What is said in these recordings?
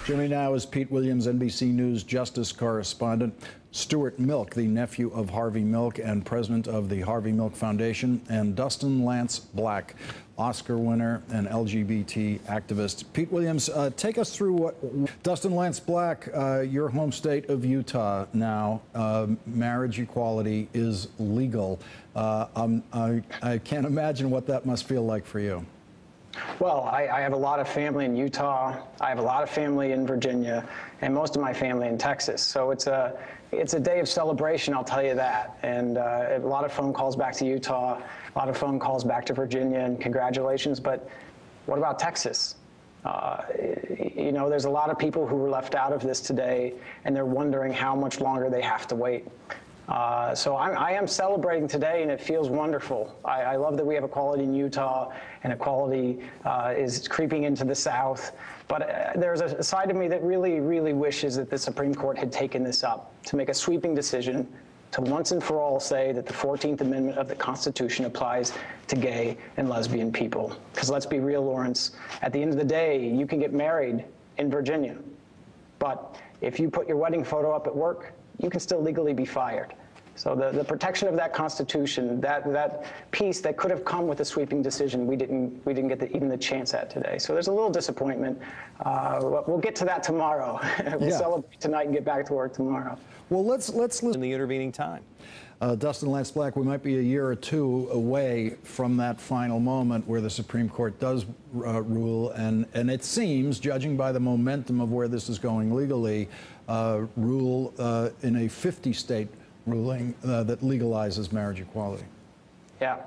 Joining now is Pete Williams, NBC News justice correspondent. Stuart Milk, the nephew of Harvey Milk and president of the Harvey Milk Foundation, and Dustin Lance Black, Oscar winner and LGBT activist. Pete Williams, take us through what Dustin Lance Black, your home state of Utah now, marriage equality is legal. I can't imagine what that must feel like for you. Well, I have a lot of family in Utah. I have a lot of family in Virginia, and most of my family in Texas. So it's a day of celebration, I'll tell you that. And a lot of phone calls back to Utah, a lot of phone calls back to Virginia, and congratulations. But what about Texas? You know, there's a lot of people who were left out of this today, and they're wondering how much longer they have to wait. So I am celebrating today, and it feels wonderful. I love that we have equality in Utah, and equality is creeping into the South. But there's a side of me that really, really wishes that the Supreme Court had taken this up to make a sweeping decision to once and for all say that the 14th Amendment of the Constitution applies to gay and lesbian people. Because let's be real, Lawrence, at the end of the day, you can get married in Virginia. But if you put your wedding photo up at work, you can still legally be fired. So the protection of that Constitution, that piece that could have come with a sweeping decision, we didn't get even the chance at today. So there's a little disappointment. We'll get to that tomorrow. We'll celebrate tonight and get back to work tomorrow. Well, let's listen. In the intervening time. Dustin Lance Black, we might be a year or two away from that final moment where the Supreme Court does rule, and it seems, judging by the momentum of where this is going legally, rule in a 50-state ruling that legalizes marriage equality. Yeah,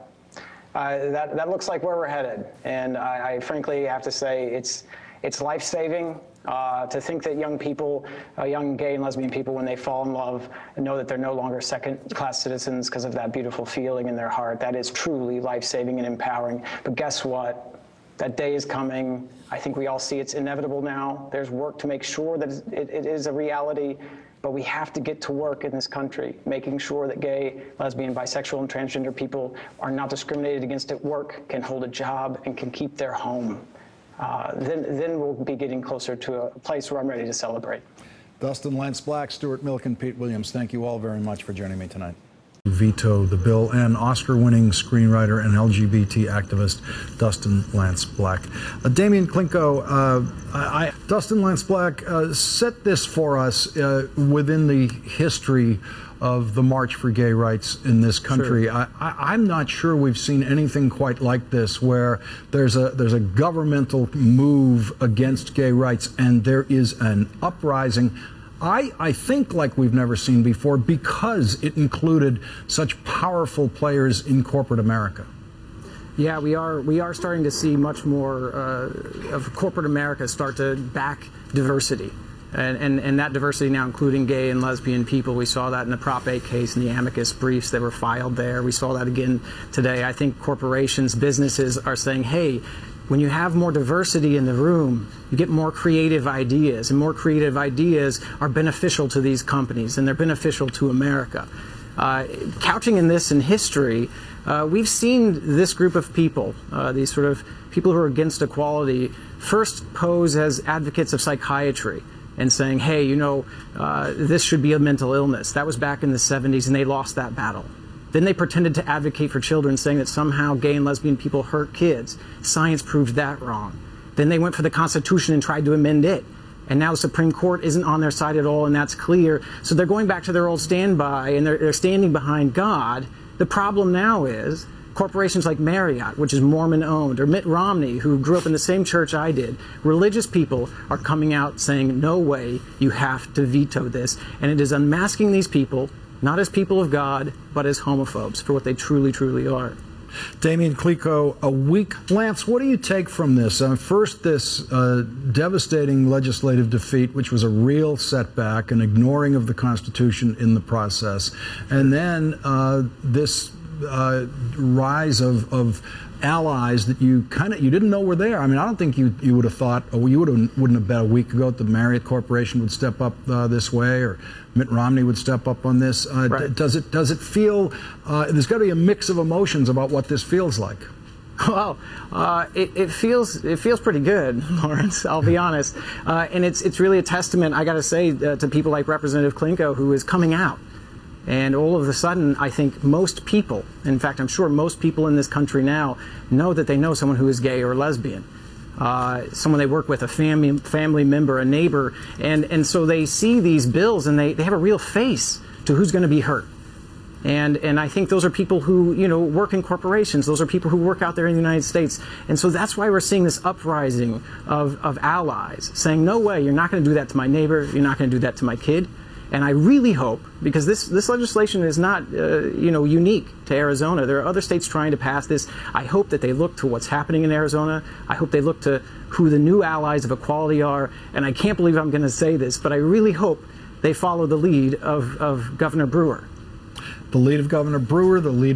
that looks like where we're headed, and I frankly have to say it's life-saving. To think that young people, young gay and lesbian people, when they fall in love, know that they're no longer second-class citizens because of that beautiful feeling in their heart. That is truly life-saving and empowering. But guess what? That day is coming. I think we all see it's inevitable now. There's work to make sure that it is a reality. But we have to get to work in this country, making sure that gay, lesbian, bisexual, and transgender people are not discriminated against at work, can hold a job, and can keep their home. Then we'll be getting closer to a place where I'm ready to celebrate. Dustin Lance Black, Stuart Milk, and Pete Williams, thank you all very much for joining me tonight. Veto the bill, and Oscar-winning screenwriter and LGBT activist Dustin Lance Black. Damian Klinko, Dustin Lance Black, set this for us within the history of the March for Gay Rights in this country. Sure. I'm not sure we've seen anything quite like this, where there's a governmental move against gay rights, and there is an uprising, I think, like we've never seen before, because it included such powerful players in corporate America. Yeah, we are starting to see much more of corporate America start to back diversity. And that diversity now including gay and lesbian people. We saw that in the Prop 8 case and the amicus briefs that were filed there. We saw that again today. I think corporations, businesses are saying, hey, when you have more diversity in the room, you get more creative ideas, and more creative ideas are beneficial to these companies, and they're beneficial to America. Couching in this in history, we've seen this group of people, these sort of people who are against equality, first pose as advocates of psychiatry and saying, hey, you know, this should be a mental illness. That was back in the 70s, and they lost that battle. Then they pretended to advocate for children, saying that somehow gay and lesbian people hurt kids. Science proved that wrong. Then they went for the Constitution and tried to amend it. And now the Supreme Court isn't on their side at all, and that's clear. So they're going back to their old standby, and they're standing behind God. The problem now is corporations like Marriott, which is Mormon-owned, or Mitt Romney, who grew up in the same church I did, religious people are coming out saying, no way, you have to veto this. And it is unmasking these people, not as people of God, but as homophobes, for what they truly, truly are. Damian Klinko, a week. Lance, what do you take from this? First, this devastating legislative defeat, which was a real setback, an ignoring of the Constitution in the process, and then this rise of allies that you didn't know were there. I mean, I don't think you would have thought, or you wouldn't have bet a week ago that the Marriott Corporation would step up this way, or Mitt Romney would step up on this. Right. Does it feel there's got to be a mix of emotions about what this feels like? Well, it feels pretty good, Lawrence. I'll be honest, and it's really a testament, I got to say, to people like Representative Klinko, who is coming out. And all of a sudden, I think most people, in fact, I'm sure most people in this country now know that they know someone who is gay or lesbian, someone they work with, a family member, a neighbor, and so they see these bills and they have a real face to who's going to be hurt. And I think those are people who, you know, work in corporations. Those are people who work out there in the United States. And so that's why we're seeing this uprising of allies saying, no way, you're not going to do that to my neighbor. You're not going to do that to my kid. And I really hope, because this legislation is not, you know, unique to Arizona. There are other states trying to pass this. I hope that they look to what's happening in Arizona. I hope they look to who the new allies of equality are. And I can't believe I'm going to say this, but I really hope they follow the lead of Governor Brewer. The lead of Governor Brewer, the lead